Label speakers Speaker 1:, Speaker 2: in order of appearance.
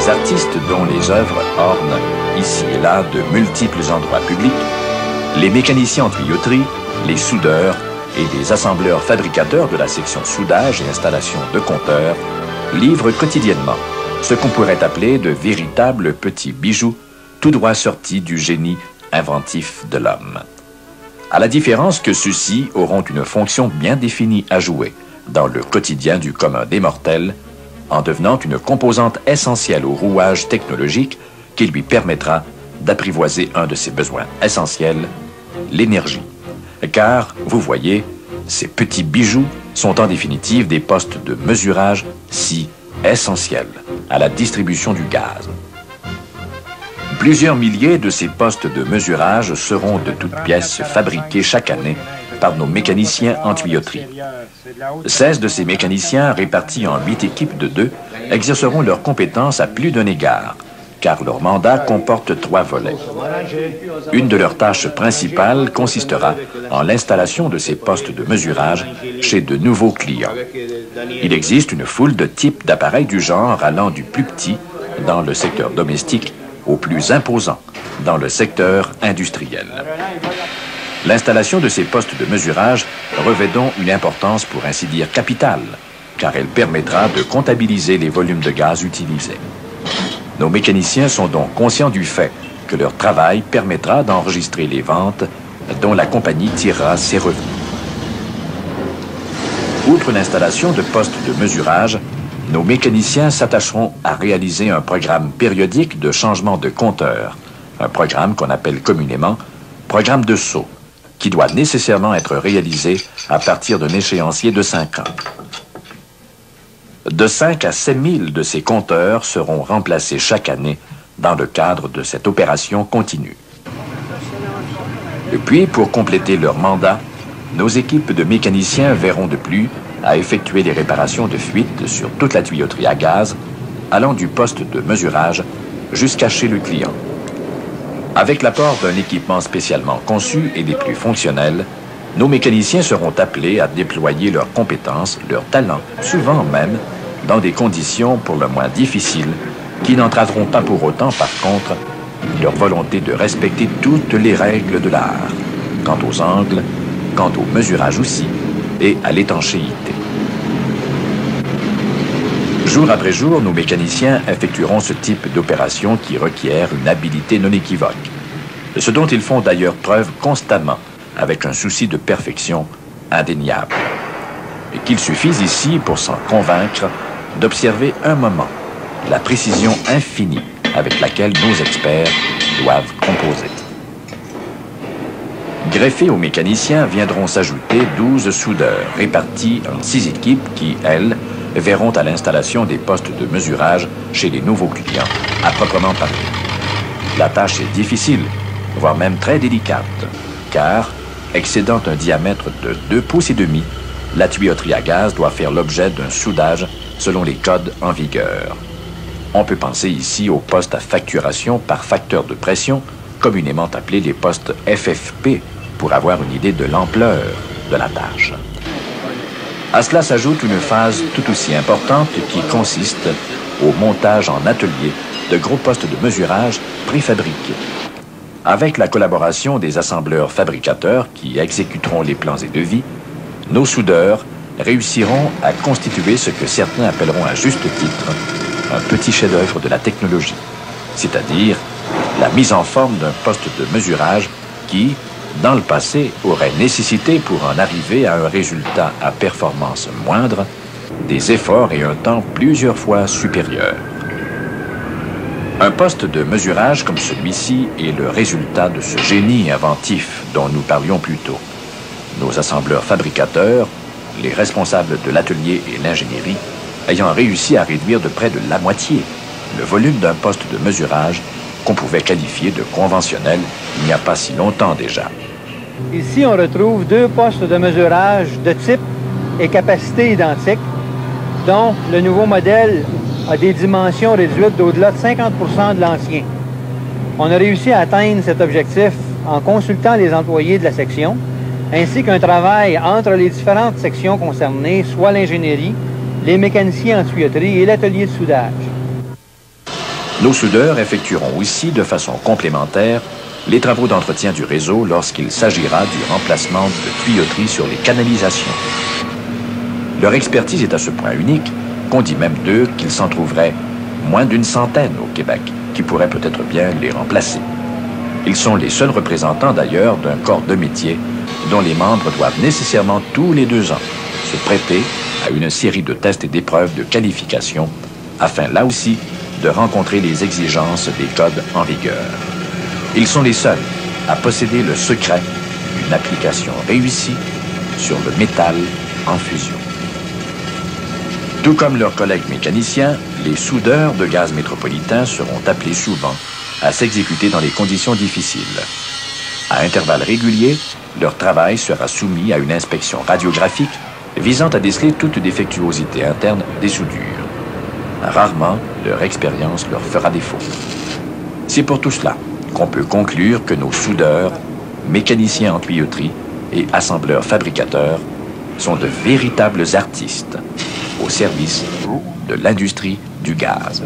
Speaker 1: Artistes dont les œuvres ornent ici et là de multiples endroits publics, les mécaniciens en tuyauterie, les soudeurs et les assembleurs fabricateurs de la section soudage et installation de compteurs livrent quotidiennement ce qu'on pourrait appeler de véritables petits bijoux tout droit sortis du génie inventif de l'homme. À la différence que ceux-ci auront une fonction bien définie à jouer dans le quotidien du commun des mortels, en devenant une composante essentielle au rouage technologique qui lui permettra d'apprivoiser un de ses besoins essentiels, l'énergie. Car, vous voyez, ces petits bijoux sont en définitive des postes de mesurage si essentiels à la distribution du gaz. Plusieurs milliers de ces postes de mesurage seront de toutes pièces fabriqués chaque année par nos mécaniciens en tuyauterie. 16 de ces mécaniciens, répartis en 8 équipes de 2, exerceront leurs compétences à plus d'un égard, car leur mandat comporte 3 volets. Une de leurs tâches principales consistera en l'installation de ces postes de mesurage chez de nouveaux clients. Il existe une foule de types d'appareils du genre allant du plus petit, dans le secteur domestique, au plus imposant, dans le secteur industriel. L'installation de ces postes de mesurage revêt donc une importance pour ainsi dire capitale, car elle permettra de comptabiliser les volumes de gaz utilisés. Nos mécaniciens sont donc conscients du fait que leur travail permettra d'enregistrer les ventes dont la compagnie tirera ses revenus. Outre l'installation de postes de mesurage, nos mécaniciens s'attacheront à réaliser un programme périodique de changement de compteur, un programme qu'on appelle communément programme de saut, qui doit nécessairement être réalisé à partir d'un échéancier de 5 ans. De 5 à 7 000 de ces compteurs seront remplacés chaque année dans le cadre de cette opération continue. Et puis, pour compléter leur mandat, nos équipes de mécaniciens verront de plus à effectuer les réparations de fuite sur toute la tuyauterie à gaz, allant du poste de mesurage jusqu'à chez le client. Avec l'apport d'un équipement spécialement conçu et des plus fonctionnels, nos mécaniciens seront appelés à déployer leurs compétences, leurs talents, souvent même dans des conditions pour le moins difficiles, qui n'entraveront pas pour autant, par contre, leur volonté de respecter toutes les règles de l'art, quant aux angles, quant au mesurage aussi, et à l'étanchéité. Jour après jour, nos mécaniciens effectueront ce type d'opération qui requiert une habileté non équivoque, ce dont ils font d'ailleurs preuve constamment, avec un souci de perfection indéniable. Et qu'il suffise ici, pour s'en convaincre, d'observer un moment la précision infinie avec laquelle nos experts doivent composer. Greffés aux mécaniciens viendront s'ajouter 12 soudeurs, répartis en 6 équipes qui, elles, verront à l'installation des postes de mesurage chez les nouveaux clients, à proprement parler. La tâche est difficile, voire même très délicate, car, excédant un diamètre de 2,5 pouces, la tuyauterie à gaz doit faire l'objet d'un soudage selon les codes en vigueur. On peut penser ici aux postes à facturation par facteur de pression, communément appelés les postes FFP, pour avoir une idée de l'ampleur de la tâche. À cela s'ajoute une phase tout aussi importante qui consiste au montage en atelier de gros postes de mesurage préfabriqués. Avec la collaboration des assembleurs fabricateurs qui exécuteront les plans et devis, nos soudeurs réussiront à constituer ce que certains appelleront à juste titre un petit chef-d'œuvre de la technologie, c'est-à-dire la mise en forme d'un poste de mesurage qui, dans le passé, aurait nécessité, pour en arriver à un résultat à performance moindre, des efforts et un temps plusieurs fois supérieurs. Un poste de mesurage comme celui-ci est le résultat de ce génie inventif dont nous parlions plus tôt. Nos assembleurs-fabricateurs, les responsables de l'atelier et l'ingénierie, ayant réussi à réduire de près de la moitié le volume d'un poste de mesurage qu'on pouvait qualifier de conventionnel il n'y a pas si longtemps déjà.
Speaker 2: Ici, on retrouve deux postes de mesurage de type et capacité identiques, dont le nouveau modèle a des dimensions réduites d'au-delà de 50 de l'ancien. On a réussi à atteindre cet objectif en consultant les employés de la section, ainsi qu'un travail entre les différentes sections concernées, soit l'ingénierie, les mécaniciens en tuyauterie et l'atelier de soudage.
Speaker 1: Nos soudeurs effectueront aussi de façon complémentaire les travaux d'entretien du réseau lorsqu'il s'agira du remplacement de tuyauterie sur les canalisations. Leur expertise est à ce point unique qu'on dit même d'eux qu'il s'en trouverait moins d'une centaine au Québec qui pourraient peut-être bien les remplacer. Ils sont les seuls représentants d'ailleurs d'un corps de métier dont les membres doivent nécessairement tous les 2 ans se prêter à une série de tests et d'épreuves de qualification afin là aussi de rencontrer les exigences des codes en vigueur. Ils sont les seuls à posséder le secret d'une application réussie sur le métal en fusion. Tout comme leurs collègues mécaniciens, les soudeurs de gaz métropolitain seront appelés souvent à s'exécuter dans des conditions difficiles. À intervalles réguliers, leur travail sera soumis à une inspection radiographique visant à déceler toute défectuosité interne des soudures. Rarement, leur expérience leur fera défaut. C'est pour tout cela qu'on peut conclure que nos soudeurs, mécaniciens en tuyauterie et assembleurs-fabricateurs sont de véritables artistes au service de l'industrie du gaz.